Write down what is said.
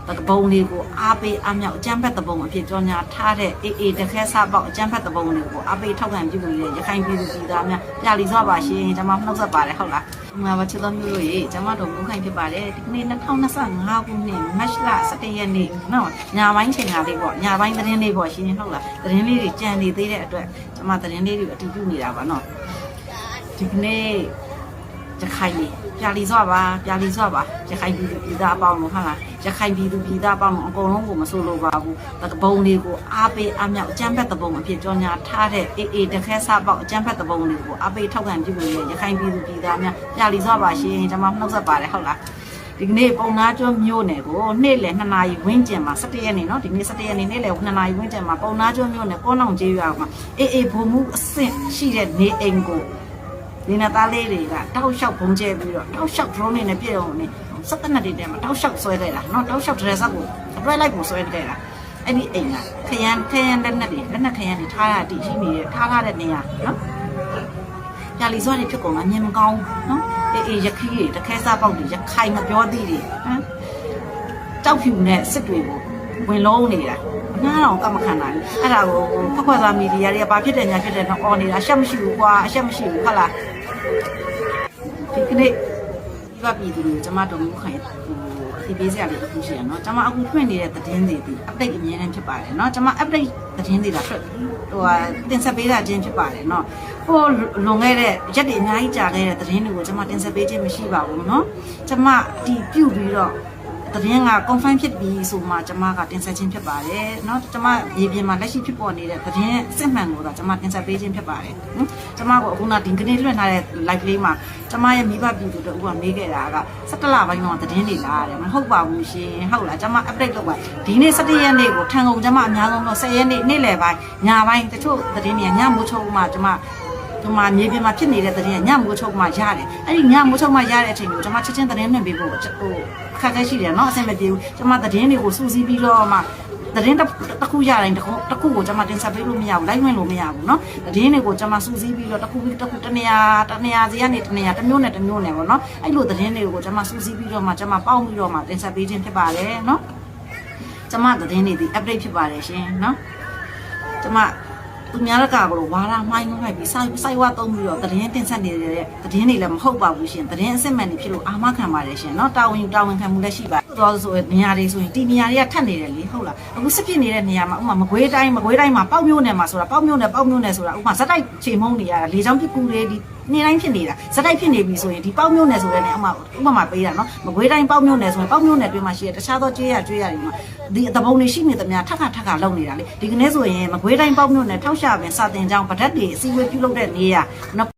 တကပုံလေးကိုအားပေးအမြောက်အကျန်းဖက်တပုံအဖြစ်ကြောညာထားတဲ့အေးတခဲစားပေါက်အကျန်းဖက်တပုံလေးကိုအားပေးထောက်ခံပြုလို့ရခိုင်ပြည်သူပြည်သားများပြလီစွာပါရှင်ကျွန်မနှုတ်ဆက်ပါတယ်ဟုတ်လားငါပါချစ်တော်မျိုးလို့ရေကျွန်မတို့မုန်းခိုင်ဖြစ်ပါတယ်ဒီနေ့2025ခုနှစ်မတ်လ17ရက်နေ့နော်ညာပိုင်းချိန်လာလေးပေါ့ညာပိုင်းသတင်းလေးပေါ့ရှင်ဟုတ်လားသတင်းလေးတွေကြံနေသေးတဲ့အတွက်ကျွန်မသတင်းလေးတွေအတူတူနေတာပါနော်ဒီနေ့ရခိုင်ပြလီစွာပါရခိုင်ပြည်သူပြည်သားအပေါင်းလို့ဟုတ်လားရခိုင်ပြည်သူပြည်သားအပေါင်းအကုန်လုံးကိုမဆိုလိုပါဘူးတကပုံလေးကိုအားပေးအမြောက်အကျန်းဖက်တပုံအဖြစ်ကြောညာထားတဲ့အေးတခဲစားပေါက်အကျန်းဖက်တပုံလေးကိုအားပေးထောက်ခံပြုလို့ရခိုင်ပြည်သူပြည်သားများပြလီစွာပါရှင်ကျွန်မနှုတ်ဆက်ပါတယ်ဟုတ်လားဒီနေ့ပုံနာကျွန်းမြို့နယ်ကိုနေ့လယ်2နာရီဝန်းကျင်မှာ17ရက်နေ့เนาะဒီနေ့17ရက်နေ့နေ့လယ်2နာရီဝန်းကျင်မှာပုံနာကျွန်းမြို့နယ်ကောနောင်ကျေးရွာမှာအေးဘုံမှုအဆင့်ရှိတဲ့နေအိမ်ကိုဒီနေ့သားလေးတွေကတောက်လျှောက်ဘုံကျဲပြီးတော့တောက်လျှောက် drone နဲ့ပြည့်အောင်နေစက်တနက်တွေထဲမှာတောက်လျှောက်ဆွဲခဲ့တာเนาะတောက်လျှောက် dress ကိုအတွဲလိုက်ကိုဆွဲခဲ့တာအဲ့ဒီအိမ်ကခရမ်းလက်နက်ခရမ်းတွေထားရတည်ရှိနေတဲ့ထားရတဲ့နေရာเนาะညာလီစွာတွေဖြစ်ကုန်တာမြင်မကောင်းเนาะအေးရခီးတွေတခဲစားပေါက်တွေရခိုင်မပြောသေးတွေဟမ်ကြောက်ဖြူနဲ့စစ်တွေကိုဝင်လုံးနေတာငါတော့ကမခံနိုင်အဲ့ဒါကိုခွက်သားမီဒီယာတွေကဘာဖြစ်တယ်ညာဖြစ်တယ်တော့អော်နေတာအရှက်မရှိဘူးကွာအရှက်မရှိဘူးဟုတ်လားဒီနေ့ဒီပါပြည်သူတွေကျမတို့မျိုးခိုင်ဒီပေးစရာလေးအခုရှိရနော်ကျမအခုထွင့်နေတဲ့သတင်းတွေဒီ update အမြဲတမ်းဖြစ်ပါတယ်နော်ကျမ update သတင်းတွေလာထွက်တင်ဆက်ပေးတာချင်းဖြစ်ပါတယ်နော်ဟိုလွန်ခဲ့တဲ့ရက်တွေအများကြီးကြာခဲ့တဲ့သတင်းတွေကိုကျမတင်ဆက်ပေးခြင်းမရှိပါဘူးနော်ကျမဒီပြုတ်ပြီးတော့သတင်းက confirm ဖြစ်ပြီးဆိုမှကျမကတင်ဆက်ခြင်းဖြစ်ပါတယ်เนาะကျမရေပြင်မှာလက်ရှိဖြစ်ပေါ်နေတဲ့သတင်းအစစ်မှန်ကိုတော့ကျမတင်ဆက်ပေးခြင်းဖြစ်ပါတယ်ကျမကအခုနဒီကနေ့လွှင့်ထားတဲ့ live လေးမှာကျမရဲ့မိဘပြည်သူတို့ကမေးခဲ့တာက17လပိုင်းတော့သတင်းတွေလာတယ်မဟုတ်ပါဘူးရှင်ဟုတ်လားကျမ update လုပ်ပါဒီနေ့17ရက်နေ့ကိုထန်ကုန်ကျမအများဆုံးတော့10ရက်နေ့နေ့လယ်ပိုင်းညပိုင်းတချို့သတင်းတွေညမိုးချုပ်မှကျမဒီမှာမြေပြင်မှာဖြစ်နေတဲ့သတင်းညမိုးချုပ်မှရတယ်အဲ့ဒီညမိုးချုပ်မှရတဲ့အချိန်ကိုကျမချက်ချင်းသတင်းနဲ့ပေးဖို့ဟိုခက်ခဲရှိတယ်เนาะအဆင်မပြေဘူးကျမသတင်းတွေကိုစူးစီးပြီးတော့မှသတင်းတစ်ခုရတိုင်းတစ်ခုကိုကျမတင်ဆက်ပေးလို့မရဘူးလိုက်ဝင်လို့မရဘူးเนาะသတင်းတွေကိုကျမစူးစီးပြီးတော့တစ်ခုတနေရာစီကနေတနေရာတစ်မျိုးနဲ့ပေါ့เนาะအဲ့လိုသတင်းတွေကိုကျမစူးစီးပြီးတော့မှကျမပေါင်းပြီးတော့မှတင်ဆက်ပေးခြင်းဖြစ်ပါတယ်เนาะကျမသတင်းတွေဒီ update ဖြစ်ပါတယ်ရှင်เนาะကျမသူများကကတော့ဝါရမှိုင်းပြီးစိုက်ဝါသုံးပြီးတော့သတင်းတင်ဆက်နေတဲ့သတင်းတွေလည်းမဟုတ်ပါဘူးရှင်သတင်းအစစ်မှန်တွေဖြစ်လို့အာမခံပါတယ်ရှင်เนาะတာဝန်ခံမှုလည်းရှိပါတော့ဆိုနေရာတွေဆိုရင်ဒီနေရာတွေကထပ်နေတယ်လေဟုတ်လားအခုစစ်ဖြစ်နေတဲ့နေရာမှာဥမာမကွေးတိုင်းမှာပေါက်မျိုးနယ်မှာဆိုတာပေါက်မျိုးနယ်ဆိုတာဥမာဇက်တိုက်ချိန်မုံနေရတာလေချောင်းပြကူတွေဒီနေတိုင်းဖြစ်နေတာဇက်တိုက်ဖြစ်နေပြီဆိုရင်ဒီပေါက်မျိုးနယ်ဆိုတဲ့နေဥမာမှာပေးတာเนาะမကွေးတိုင်းပေါက်မျိုးနယ်ဆိုရင်ပေါက်မျိုးနယ်တွင်မှာရှိတဲ့တခြားသောကျွေးရတွေမှာဒီတပုံတွေရှိနေသမျှထပ်လုံနေတာလေဒီကနေ့ဆိုရင်မကွေးတိုင်းပေါက်မျိုးနယ်ထောက်ရှာပင်စာတင်ကြောင်းဗဒတ်တွေအစည်းအဝေးပြုလုပ်တဲ့နေရာ